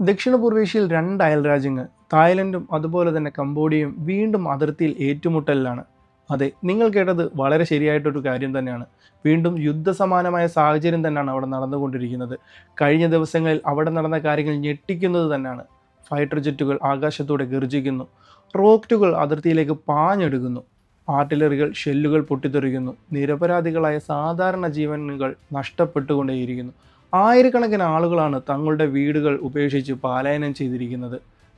ദക്ഷിണപൂർവേഷ്യയിൽ രണ്ട് അയൽരാജ്യങ്ങൾ തായ്ലൻഡും അതുപോലെ തന്നെ കംബോഡിയയും വീണ്ടും അതിർത്തിയിൽ ഏറ്റുമുട്ടലിലാണ്. അതെ, നിങ്ങൾ കേട്ടത് വളരെ ശരിയായിട്ടൊരു കാര്യം തന്നെയാണ്. വീണ്ടും യുദ്ധസമാനമായ സാഹചര്യം തന്നെയാണ് അവിടെ നടന്നുകൊണ്ടിരിക്കുന്നത്. കഴിഞ്ഞ ദിവസങ്ങളിൽ അവിടെ നടന്ന കാര്യങ്ങൾ ഞെട്ടിക്കുന്നത് തന്നെയാണ്. ഫൈറ്റർ ജെറ്റുകൾ ആകാശത്തൂടെ ഗർജിക്കുന്നു, റോക്കറ്റുകൾ അതിർത്തിയിലേക്ക് പാഞ്ഞെടുക്കുന്നു, ആർട്ടിലറികൾ ഷെല്ലുകൾ പൊട്ടിത്തെറിക്കുന്നു, നിരപരാധികളായ സാധാരണ ജീവനുകൾ നഷ്ടപ്പെട്ടുകൊണ്ടേയിരിക്കുന്നു. ആയിരക്കണക്കിന് ആളുകളാണ് തങ്ങളുടെ വീടുകൾ ഉപേക്ഷിച്ച് പലായനം ചെയ്തിരിക്കുന്നത്.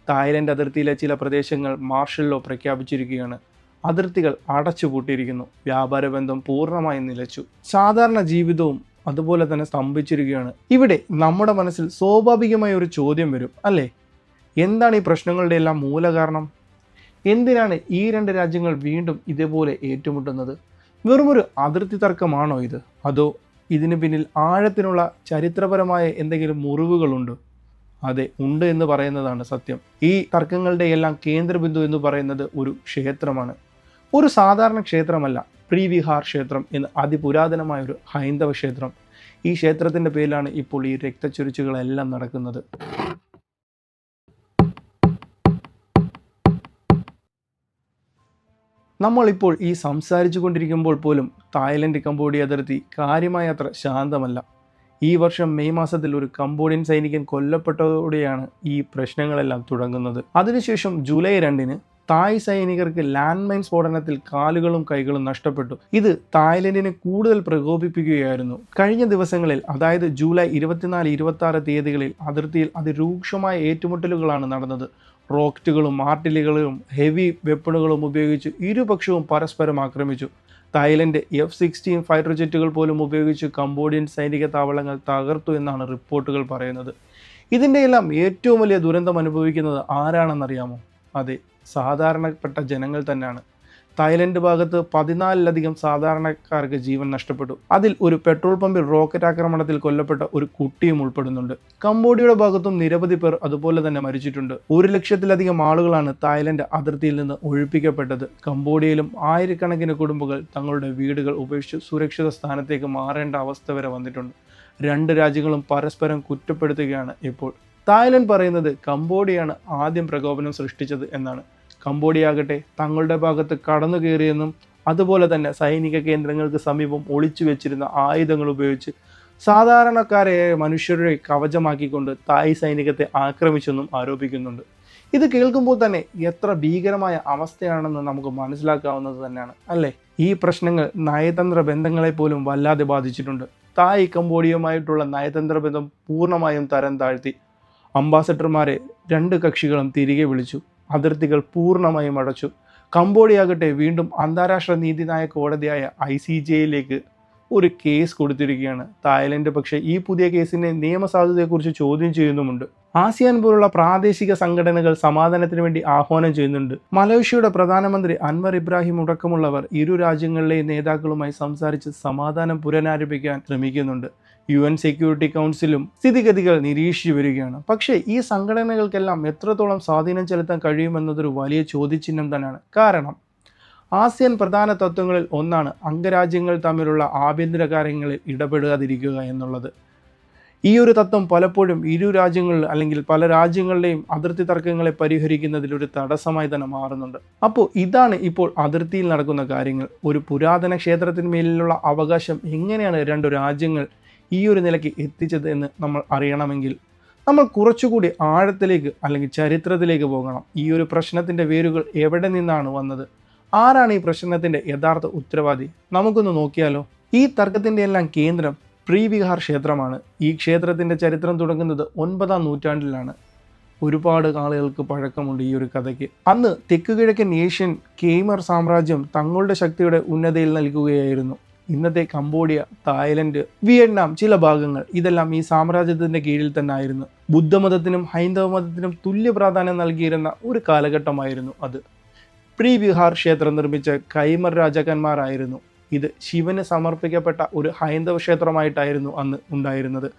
തായ്ലൻഡ് അതിർത്തിയിലെ ചില പ്രദേശങ്ങൾ മാർഷൽ ലോ പ്രഖ്യാപിച്ചിരിക്കുകയാണ്. അതിർത്തികൾ അടച്ചുപൂട്ടിയിരിക്കുന്നു. വ്യാപാര ബന്ധം പൂർണ്ണമായും നിലച്ചു. സാധാരണ ജീവിതവും അതുപോലെ തന്നെ സ്തംഭിച്ചിരിക്കുകയാണ്. ഇവിടെ നമ്മുടെ മനസ്സിൽ സ്വാഭാവികമായ ഒരു ചോദ്യം വരും, അല്ലേ? എന്താണ് ഈ പ്രശ്നങ്ങളുടെ എല്ലാം മൂലകാരണം? എന്തിനാണ് ഈ രണ്ട് രാജ്യങ്ങൾ വീണ്ടും ഇതേപോലെ ഏറ്റുമുട്ടുന്നത്? വെറുമൊരു അതിർത്തി തർക്കമാണോ ഇത്? അതോ ഇതിന് പിന്നിൽ ആഴത്തിനുള്ള ചരിത്രപരമായ എന്തെങ്കിലും മുറിവുകളുണ്ടോ? അതെ, ഉണ്ട് എന്ന് പറയുന്നതാണ് സത്യം. ഈ തർക്കങ്ങളുടെ എല്ലാം കേന്ദ്രബിന്ദു എന്ന് പറയുന്നത് ഒരു ക്ഷേത്രമാണ്. ഒരു സാധാരണ ക്ഷേത്രമല്ല, പ്രീവിഹാർ ക്ഷേത്രം എന്ന അതിപുരാതനമായ ഒരു ഹൈന്ദവ ക്ഷേത്രം. ഈ ക്ഷേത്രത്തിൻ്റെ പേരിലാണ് ഇപ്പോൾ ഈ രക്തച്ചൊരിച്ചുകളെല്ലാം നടക്കുന്നത്. നമ്മളിപ്പോൾ ഈ സംസാരിച്ചു കൊണ്ടിരിക്കുമ്പോൾ പോലും തായ്ലൻഡ് കംബോഡിയ അതിർത്തി കാര്യമായ അത്ര ശാന്തമല്ല. ഈ വർഷം മെയ് മാസത്തിൽ ഒരു കംബോഡിയൻ സൈനികൻ കൊല്ലപ്പെട്ടതോടെയാണ് ഈ പ്രശ്നങ്ങളെല്ലാം തുടങ്ങുന്നത്. അതിനുശേഷം ജൂലൈ 2-ന് തായ് സൈനികർക്ക് ലാൻഡ് മൈൻ സ്ഫോടനത്തിൽ കാലുകളും കൈകളും നഷ്ടപ്പെട്ടു. ഇത് തായ്ലൻഡിനെ കൂടുതൽ പ്രകോപിപ്പിക്കുകയായിരുന്നു. കഴിഞ്ഞ ദിവസങ്ങളിൽ, അതായത് ജൂലൈ 24, 26 തീയതികളിൽ അതിർത്തിയിൽ അതിരൂക്ഷമായ ഏറ്റുമുട്ടലുകളാണ് നടന്നത്. റോക്കറ്റുകളും ആർട്ടിലറികളും ഹെവി വെപ്പണുകളും ഉപയോഗിച്ച് ഇരുപക്ഷവും പരസ്പരം ആക്രമിച്ചു. തായ്ലൻഡ് F-16 ഫൈറ്റർ ജെറ്റുകൾ പോലും ഉപയോഗിച്ച് കംബോഡിയൻ സൈനിക താവളങ്ങൾ തകർത്തു എന്നാണ് റിപ്പോർട്ടുകൾ പറയുന്നത്. ഇതിൻ്റെയെല്ലാം ഏറ്റവും വലിയ ദുരന്തം അനുഭവിക്കുന്നത് ആരാണെന്നറിയാമോ? അതെ, സാധാരണപ്പെട്ട ജനങ്ങൾ തന്നെയാണ്. തായ്ലൻഡ് ഭാഗത്ത് 14ലധികം സാധാരണക്കാർക്ക് ജീവൻ നഷ്ടപ്പെട്ടു. അതിൽ ഒരു പെട്രോൾ പമ്പിൽ റോക്കറ്റ് ആക്രമണത്തിൽ കൊല്ലപ്പെട്ട ഒരു കുട്ടിയും ഉൾപ്പെടുന്നുണ്ട്. കംബോഡിയയുടെ ഭാഗത്തും നിരവധി പേർ അതുപോലെ തന്നെ മരിച്ചിട്ടുണ്ട്. 1,00,000-ലധികം ആളുകളാണ് തായ്ലൻഡ് അതിർത്തിയിൽ നിന്ന് ഒഴിപ്പിക്കപ്പെട്ടത്. കംബോഡിയയിലും ആയിരക്കണക്കിന് കുടുംബങ്ങൾ തങ്ങളുടെ വീടുകൾ ഉപേക്ഷിച്ച് സുരക്ഷിത സ്ഥാനത്തേക്ക് മാറേണ്ട അവസ്ഥ വരെ വന്നിട്ടുണ്ട്. രണ്ട് രാജ്യങ്ങളും പരസ്പരം കുറ്റപ്പെടുത്തുകയാണ് ഇപ്പോൾ. തായ്ലൻഡ് പറയുന്നത് കംബോഡിയയാണ് ആദ്യം പ്രകോപനം സൃഷ്ടിച്ചത് എന്നാണ്. കംബോഡിയ തങ്ങളുടെ ഭാഗത്ത് കടന്നു കയറിയെന്നും അതുപോലെ തന്നെ സൈനിക കേന്ദ്രങ്ങൾക്ക് സമീപം ഒളിച്ചു വെച്ചിരുന്ന ആയുധങ്ങൾ ഉപയോഗിച്ച് സാധാരണക്കാരെ മനുഷ്യരുടെ കവചമാക്കിക്കൊണ്ട് തായ് സൈനികത്തെ ആക്രമിച്ചെന്നും ആരോപിക്കുന്നുണ്ട്. ഇത് കേൾക്കുമ്പോൾ തന്നെ എത്ര ഭീകരമായ അവസ്ഥയാണെന്ന് നമുക്ക് മനസ്സിലാക്കാവുന്നത് തന്നെയാണ്, അല്ലേ? ഈ പ്രശ്നങ്ങൾ നയതന്ത്ര ബന്ധങ്ങളെ പോലും വല്ലാതെ ബാധിച്ചിട്ടുണ്ട്. തായ് കംബോഡിയയുമായിട്ടുള്ള നയതന്ത്ര ബന്ധം പൂർണ്ണമായും തരം താഴ്ത്തി. അംബാസഡർമാരെ രണ്ട് കക്ഷികളും തിരികെ വിളിച്ചു. അതിർത്തികൾ പൂർണ്ണമായും അടച്ചു. കംബോഡിയ വീണ്ടും അന്താരാഷ്ട്ര നീതിന്യായ കോടതിയായ ICJയിലേക്ക് ഒരു കേസ് കൊടുത്തിരിക്കുകയാണ്. തായ്ലൻഡ് പക്ഷേ ഈ പുതിയ കേസിൻ്റെ നിയമസാധുതയെക്കുറിച്ച് ചോദ്യം ചെയ്യുന്നുമുണ്ട്. ആസിയാൻ പോലുള്ള പ്രാദേശിക സംഘടനകൾ സമാധാനത്തിന് വേണ്ടി ആഹ്വാനം ചെയ്യുന്നുണ്ട്. മലേഷ്യയുടെ പ്രധാനമന്ത്രി അൻവർ ഇബ്രാഹിം അടക്കമുള്ളവർ ഇരു രാജ്യങ്ങളിലെയും നേതാക്കളുമായി സംസാരിച്ച് സമാധാനം പുനരാരംഭിക്കാൻ ശ്രമിക്കുന്നുണ്ട്. UN സെക്യൂരിറ്റി കൗൺസിലും സ്ഥിതിഗതികൾ നിരീക്ഷിച്ചു വരികയാണ്. പക്ഷേ ഈ സംഘടനകൾക്കെല്ലാം എത്രത്തോളം സ്വാധീനം ചെലുത്താൻ കഴിയുമെന്നതൊരു വലിയ ചോദ്യചിഹ്നം തന്നെയാണ്. കാരണം ആസിയൻ പ്രധാന തത്വങ്ങളിൽ ഒന്നാണ് അംഗരാജ്യങ്ങൾ തമ്മിലുള്ള ആഭ്യന്തര കാര്യങ്ങളിൽ ഇടപെടാതിരിക്കുക എന്നുള്ളത്. ഈ ഒരു തത്വം പലപ്പോഴും ഇരു രാജ്യങ്ങളിൽ അല്ലെങ്കിൽ പല രാജ്യങ്ങളുടെയും അതിർത്തി തർക്കങ്ങളെ പരിഹരിക്കുന്നതിൽ ഒരു തടസ്സമായി തന്നെ മാറുന്നുണ്ട്. അപ്പോൾ ഇതാണ് ഇപ്പോൾ അതിർത്തിയിൽ നടക്കുന്ന കാര്യങ്ങൾ. ഒരു പുരാതന ക്ഷേത്രത്തിന് മേലിലുള്ള അവകാശം എങ്ങനെയാണ് രണ്ട് രാജ്യങ്ങൾ ഈ ഒരു നിലയ്ക്ക് എത്തിച്ചത് എന്ന് നമ്മൾ അറിയണമെങ്കിൽ നമ്മൾ കുറച്ചുകൂടി ആഴത്തിലേക്ക് അല്ലെങ്കിൽ ചരിത്രത്തിലേക്ക് പോകണം. ഈ ഒരു പ്രശ്നത്തിൻ്റെ വേരുകൾ എവിടെ നിന്നാണ് വന്നത്? ആരാണ് ഈ പ്രശ്നത്തിൻ്റെ യഥാർത്ഥ ഉത്തരവാദി? നമുക്കൊന്ന് നോക്കിയാലോ. ഈ തർക്കത്തിൻ്റെ എല്ലാം കേന്ദ്രം പ്രീവിഹാർ ക്ഷേത്രമാണ്. ഈ ക്ഷേത്രത്തിൻ്റെ ചരിത്രം തുടങ്ങുന്നത് 9-ാം നൂറ്റാണ്ടിലാണ്. ഒരുപാട് ആളുകൾക്ക് പഴക്കമുണ്ട് ഈ ഒരു കഥയ്ക്ക്. അന്ന് തെക്ക് കിഴക്കൻ ഏഷ്യൻ കേമർ സാമ്രാജ്യം തങ്ങളുടെ ശക്തിയുടെ ഉന്നതയിൽ നൽകുകയായിരുന്നു. ഇന്നത്തെ കംബോഡിയ, തായ്ലൻഡ്, വിയറ്റ്നാം ചില ഭാഗങ്ങൾ ഇതെല്ലാം ഈ സാമ്രാജ്യത്തിൻ്റെ കീഴിൽ തന്നെ ആയിരുന്നു. ബുദ്ധമതത്തിനും ഹൈന്ദവ മതത്തിനും തുല്യ പ്രാധാന്യം നൽകിയിരുന്ന ഒരു കാലഘട്ടമായിരുന്നു അത്. പ്രീവിഹാർ ക്ഷേത്രം നിർമ്മിച്ച കൈമർ രാജാക്കന്മാരായിരുന്നു. ഇത് ശിവന് സമർപ്പിക്കപ്പെട്ട ഒരു ഹൈന്ദവ ക്ഷേത്രമായിട്ടായിരുന്നു അന്ന് ഉണ്ടായിരുന്നത്.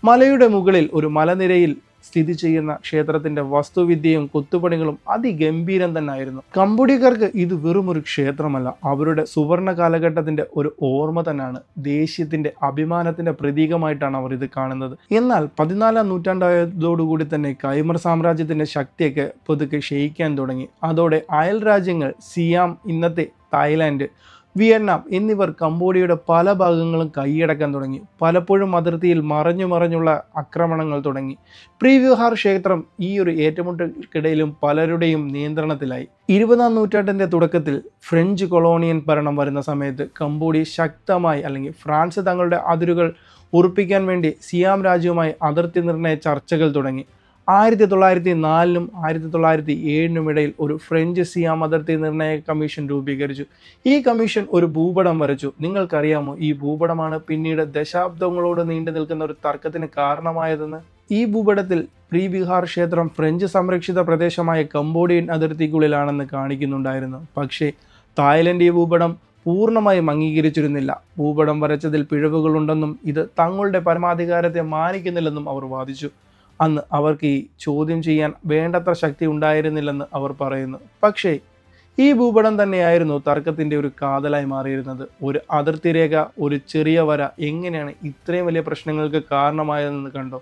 മലയുടെ മുകളിൽ ഒരു മലനിരയിൽ സ്ഥിതി ചെയ്യുന്ന ക്ഷേത്രത്തിന്റെ വസ്തുവിദ്യയും കൊത്തുപണികളും അതിഗംഭീരം തന്നെ ആയിരുന്നു. കംബോഡിയക്കാർക്ക് ഇത് വെറും ഒരു ക്ഷേത്രമല്ല, അവരുടെ സുവർണ കാലഘട്ടത്തിന്റെ ഒരു ഓർമ്മ തന്നെയാണ്. ദേശീയത്തിന്റെ അഭിമാനത്തിന്റെ പ്രതീകമായിട്ടാണ് അവർ ഇത് കാണുന്നത്. എന്നാൽ 14-ാം നൂറ്റാണ്ടായതോടുകൂടി തന്നെ കൈമർ സാമ്രാജ്യത്തിന്റെ ശക്തിയൊക്കെ പതുക്കെ ക്ഷയിക്കാൻ തുടങ്ങി. അതോടെ അയൽ രാജ്യങ്ങൾ സിയാം, ഇന്നത്തെ തായ്ലാൻഡ്, വിയറ്റ്നാം എന്നിവർ കംബോഡിയയുടെ പല ഭാഗങ്ങളും കൈയടക്കാൻ തുടങ്ങി. പലപ്പോഴും അതിർത്തിയിൽ മറഞ്ഞുള്ള ആക്രമണങ്ങൾ തുടങ്ങി. പ്രീവിഹാർ ക്ഷേത്രം ഈ ഒരു ഏറ്റുമുട്ടൽക്കിടയിലും പലരുടെയും നിയന്ത്രണത്തിലായി. 20-ാം നൂറ്റാണ്ടിന്റെ തുടക്കത്തിൽ ഫ്രഞ്ച് കൊളോണിയൻ ഭരണം വരുന്ന സമയത്ത് കംബോഡിയ ശക്തമായി, അല്ലെങ്കിൽ ഫ്രാൻസ് തങ്ങളുടെ അതിരുകൾ ഉറപ്പിക്കാൻ വേണ്ടി സിയാം രാജ്യവുമായി അതിർത്തി നിർണയ ചർച്ചകൾ തുടങ്ങി. 1904-നും 1907-നും ഇടയിൽ ഒരു ഫ്രഞ്ച് സിയാം അതിർത്തി നിർണയ കമ്മീഷൻ രൂപീകരിച്ചു. ഈ കമ്മീഷൻ ഒരു ഭൂപടം വരച്ചു. നിങ്ങൾക്കറിയാമോ, ഈ ഭൂപടമാണ് പിന്നീട് ദശാബ്ദങ്ങളോട് നീണ്ടു നിൽക്കുന്ന ഒരു തർക്കത്തിന് കാരണമായതെന്ന്? ഈ ഭൂപടത്തിൽ പ്രീവിഹാർ ക്ഷേത്രം ഫ്രഞ്ച് സംരക്ഷിത പ്രദേശമായ കംബോഡിയൻ അതിർത്തിക്കുള്ളിലാണെന്ന് കാണിക്കുന്നുണ്ടായിരുന്നു. പക്ഷേ തായ്ലൻഡ് ഈ ഭൂപടം പൂർണ്ണമായും അംഗീകരിച്ചിരുന്നില്ല. ഭൂപടം വരച്ചതിൽ പിഴവുകളുണ്ടെന്നും ഇത് തങ്ങളുടെ പരമാധികാരത്തെ മാനിക്കുന്നില്ലെന്നും അവർ വാദിച്ചു. അന്ന് അവർക്ക് ഈ ചോദ്യം ചെയ്യാൻ വേണ്ടത്ര ശക്തി ഉണ്ടായിരുന്നില്ലെന്ന് അവർ പറയുന്നു. പക്ഷേ ഈ ഭൂപടം തന്നെയായിരുന്നു തർക്കത്തിൻ്റെ ഒരു കാതലായി മാറിയിരുന്നത്. ഒരു അതിർത്തി രേഖ, ഒരു ചെറിയ വര എങ്ങനെയാണ് ഇത്രയും വലിയ പ്രശ്നങ്ങൾക്ക് കാരണമായതെന്ന് കണ്ടോ?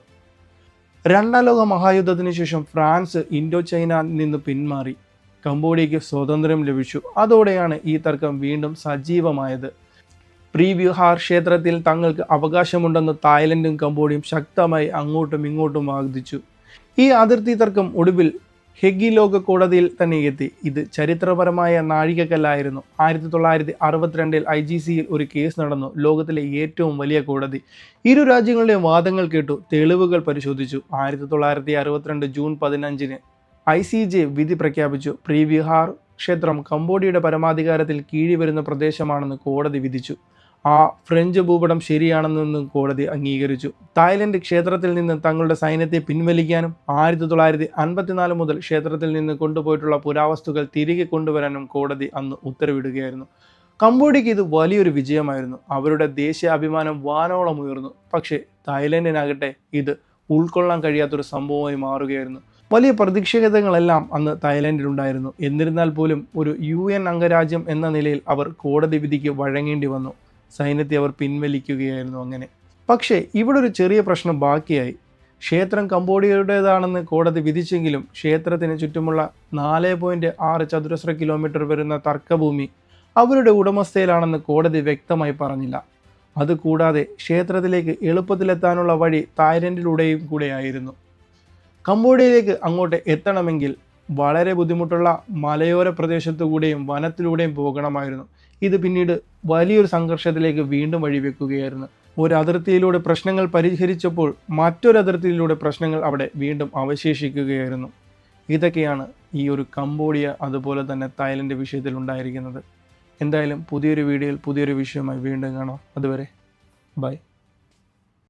2-ാം ലോക മഹായുദ്ധത്തിന് ശേഷം ഫ്രാൻസ് ഇൻഡോ ചൈന നിന്ന് പിന്മാറി. കംബോഡിയയ്ക്ക് സ്വാതന്ത്ര്യം ലഭിച്ചു. അതോടെയാണ് ഈ തർക്കം വീണ്ടും സജീവമായത്. പ്രീവിഹാർ ക്ഷേത്രത്തിൽ തങ്ങൾക്ക് അവകാശമുണ്ടെന്ന് തായ്ലൻഡും കംബോഡിയയും ശക്തമായി അങ്ങോട്ടും ഇങ്ങോട്ടും വാദിച്ചു. ഈ അതിർത്തി തർക്കം ഒടുവിൽ ഹെഗി ലോക കോടതിയിൽ തന്നെ എത്തി. ഇത് ചരിത്രപരമായ നാഴികക്കല്ലായിരുന്നു. 1962-ൽ ICCയിൽ ഒരു കേസ് നടന്നു. ലോകത്തിലെ ഏറ്റവും വലിയ കോടതി ഇരു രാജ്യങ്ങളുടെയും വാദങ്ങൾ കേട്ടു, തെളിവുകൾ പരിശോധിച്ചു. 1962 ജൂൺ 15-ന് ICJ വിധി പ്രഖ്യാപിച്ചു. പ്രീവിഹാർ ക്ഷേത്രം കംബോഡിയയുടെ പരമാധികാരത്തിൽ കീഴി വരുന്ന പ്രദേശമാണെന്ന് കോടതി വിധിച്ചു. ആ ഫ്രഞ്ച് ഭൂപടം ശരിയാണെന്നും കോടതി അംഗീകരിച്ചു. തായ്ലൻഡ് ക്ഷേത്രത്തിൽ നിന്ന് തങ്ങളുടെ സൈന്യത്തെ പിൻവലിക്കാനും 1954 മുതൽ ക്ഷേത്രത്തിൽ നിന്ന് കൊണ്ടുപോയിട്ടുള്ള പുരാവസ്തുക്കൾ തിരികെ കൊണ്ടുവരാനും കോടതി അന്ന് ഉത്തരവിടുകയായിരുന്നു. കംബോഡിയയ്ക്ക് ഇത് വലിയൊരു വിജയമായിരുന്നു. അവരുടെ ദേശീയ അഭിമാനം വാനോളം ഉയർന്നു. പക്ഷേ തായ്ലൻഡിനാകട്ടെ ഇത് ഉൾക്കൊള്ളാൻ കഴിയാത്തൊരു സംഭവമായി മാറുകയായിരുന്നു. വലിയ പ്രതീക്ഷകളെല്ലാം അന്ന് തായ്ലൻഡിലുണ്ടായിരുന്നു. എന്നിരുന്നാൽ പോലും ഒരു UN അംഗരാജ്യം എന്ന നിലയിൽ അവർ കോടതി വിധിക്ക് വഴങ്ങേണ്ടി വന്നു. സൈന്യത്തെ അവർ പിൻവലിക്കുകയായിരുന്നു. അങ്ങനെ പക്ഷേ ഇവിടെ ഒരു ചെറിയ പ്രശ്നം ബാക്കിയായി. ക്ഷേത്രം കംബോഡിയയുടേതാണെന്ന് കോടതി വിധിച്ചെങ്കിലും ക്ഷേത്രത്തിന് ചുറ്റുമുള്ള 4.6 ചതുരശ്ര കിലോമീറ്റർ വരുന്ന തർക്കഭൂമി അവരുടെ ഉടമസ്ഥയിലാണെന്ന് കോടതി വ്യക്തമായി പറഞ്ഞില്ല. അതുകൂടാതെ ക്ഷേത്രത്തിലേക്ക് എളുപ്പത്തിലെത്താനുള്ള വഴി തായ്ലൻഡിലൂടെയും കൂടെയായിരുന്നു. കംബോഡിയയിലേക്ക് അങ്ങോട്ട് എത്തണമെങ്കിൽ വളരെ ബുദ്ധിമുട്ടുള്ള മലയോര പ്രദേശത്തുകൂടെയും വനത്തിലൂടെയും പോകണമായിരുന്നു. ഇത് പിന്നീട് വലിയൊരു സംഘർഷത്തിലേക്ക് വീണ്ടും വഴിവെക്കുകയായിരുന്നു. ഒരു അതിർത്തിയിലൂടെ പ്രശ്നങ്ങൾ പരിഹരിച്ചപ്പോൾ മറ്റൊരു അതിർത്തിയിലൂടെ പ്രശ്നങ്ങൾ അവിടെ വീണ്ടും അവശേഷിക്കുകയായിരുന്നു. ഇതൊക്കെയാണ് ഈ ഒരു കംബോഡിയ അതുപോലെ തന്നെ തായ്ലൻഡ് വിഷയത്തിൽ ഉണ്ടായിരിക്കുന്നത്. എന്തായാലും പുതിയൊരു വീഡിയോയിൽ പുതിയൊരു വിഷയമായി വീണ്ടും കാണാം. അതുവരെ ബൈ.